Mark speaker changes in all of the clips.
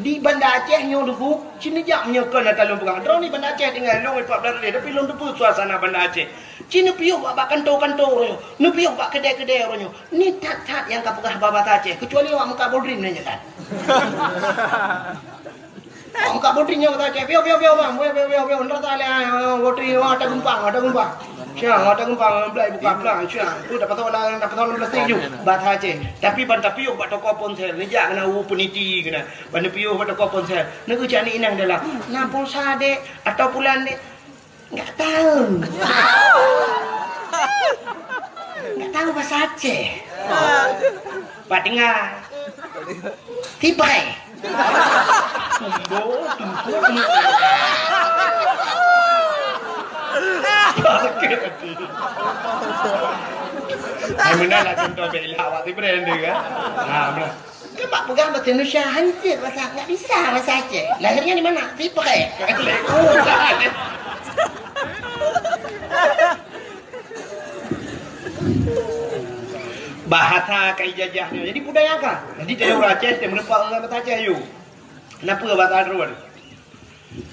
Speaker 1: di Banda Aceh nyo dubu cini jak menyokan atal lumpuang drone ni Banda Aceh tinggal long 14 dia tapi long dubu suasana Banda Aceh cini piuh bak kantor-kantor ronyo nu piuh bak kedai-kedai ronyo ni tat-tat yang kapugah babat Aceh kecuali awak muka bodrin nanya kan muka bodrin nyo kata Aceh piuh bang piuh ndra tale bodrin ada gumpang Syah, ada gumpang belai buka pelang, syah. Tu dapat orang belas ju bahasa Aceh. Tapi banta piuh bat toko ponsel, ni jak kena peniti kena. Banta piuh bat toko ponsel. Nego cak ni inang dalam. Na pulsa dek atau bulan dek. Enggak tahu. Enggak tahu bahasa Aceh. Pak dengar. Tibai. Hai mana lah contoh bela awak tu brand dia kan. Benar. Kepak pegang bahasa Indonesia hancur bahasa enggak bisa bahasa Aceh. Lahirnya di mana? Tibai. Bahasa kai jajahnya. Jadi budaya kan. Jadi dia orang Aceh dia menepak orang bahasa Aceh you. Kenapa bahasa luar?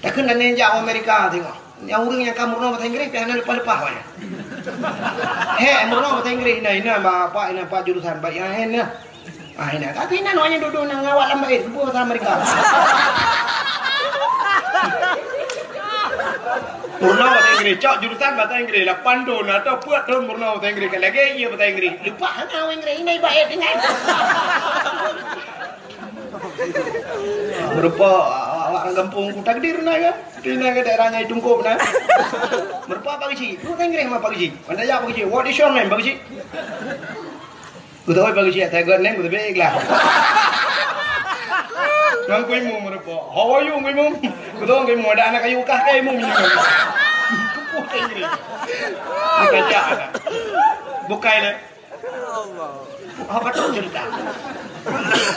Speaker 1: Takkan dan nenjak Amerika tengok. Yang orang yang kamu murno bahasa Inggeris pian lepas-lepas banyak. Murno bahasa Inggeris ina pak jurusan baik yang ina. Ina tapi ina namanya duduk nang ngawat lambat bahasa Amerika. Murno bahasa Inggeris, cok jurusan bahasa Inggeris, lah pandun atau buat tahun murno bahasa Inggeris kan lagi iya bahasa Inggeris. Lupa hang Inggeris ini baik dengan. Berupa orang kampung Kuta Kedir na ya. Dina ke daerahnya Tungkup na. Berupa Pak Gici. Bahasa Inggeris mah Pak Gici. Anda jawab Pak Gici. What is your name Pak Gici? Ku tahu Pak Gici, saya good name ku tahu ikhlas. Nang kuy mo berupa. How are you kuy mo? Ku tahu kuy mo ada anak kayu kah kayu mo minyak. Bahasa Inggeris. Baca ada. Bukai le. Allah. Apa tu cerita?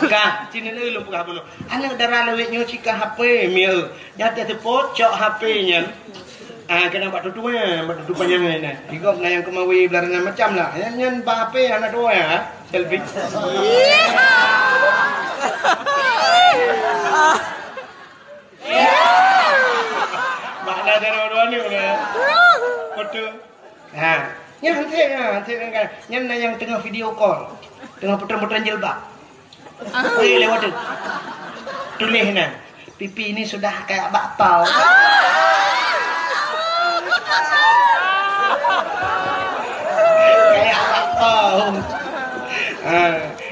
Speaker 1: Kah, cina ni lu buka bunuh. Anak darah lewat nyucikan HP, mil. Nyata tepot cok HP-nya. Kena buat tutunya, buat tutupannya ni. Ikut na yang kemawi belarangan macam lah. Yang HP anak dua ya, selfie. Makna darah dua ni mana? Foto. Yang nanti kan, yang tengah video call, tengah putar-putar jilbab. Boleh lewat tu. Tulis na. Pipi ini sudah kayak bakpao. Kayak bakpao.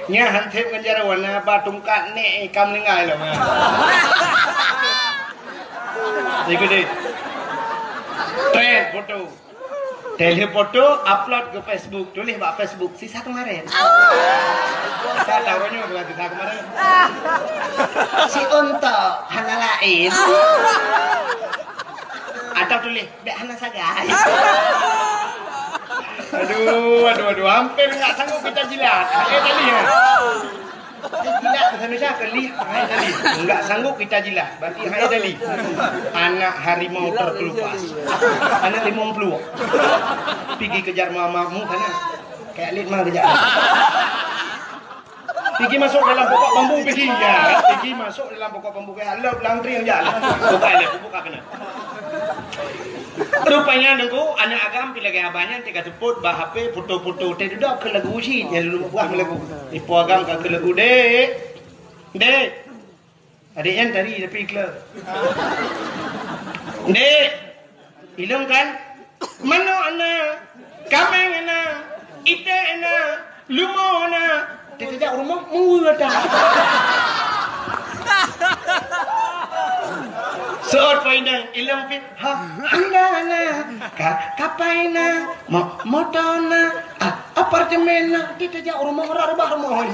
Speaker 1: Nya hantip kan jara warna batungkat ni kam lengai lah mah. Ikut deh. Trend foto. Tele foto upload ke Facebook. Tulis bak Facebook sisa kemarin. Saya taruhnya bukan sisa kemarin. Si untuk hana lain. Atau tulis dek hana sagai. Aduh, hampir enggak sanggup kita jilat. Tadi ya. Jilat bahasa Indonesia kelih, tadi. Enggak sanggup kita jilat. Berarti hai tadi. Anak harimau terkelupas. Anak limau peluk. Pergi kejar mamamu sana. Kayak Litma kejar. Pergi masuk dalam pokok bambu pergi ya. Pergi masuk dalam pokok bambu kayak lep langtri yang jalan. Buka kena. Rupanya nunggu anak agam pilih gaya banyak tiga teput bah HP foto-foto teh duduk ke lagu sih yang dulu buah lagu. Ipu agam ke lagu dek. Adiknya tadi tapi iklan. Dek. Ilung kan? Mano anak? Kameng anak? Ite anak? Lumo anak? Tidak rumah mula dah. Soal pandang ilmu fit, anda kapaina, motorna, apartemenna, kita jauh rumah orang rumah.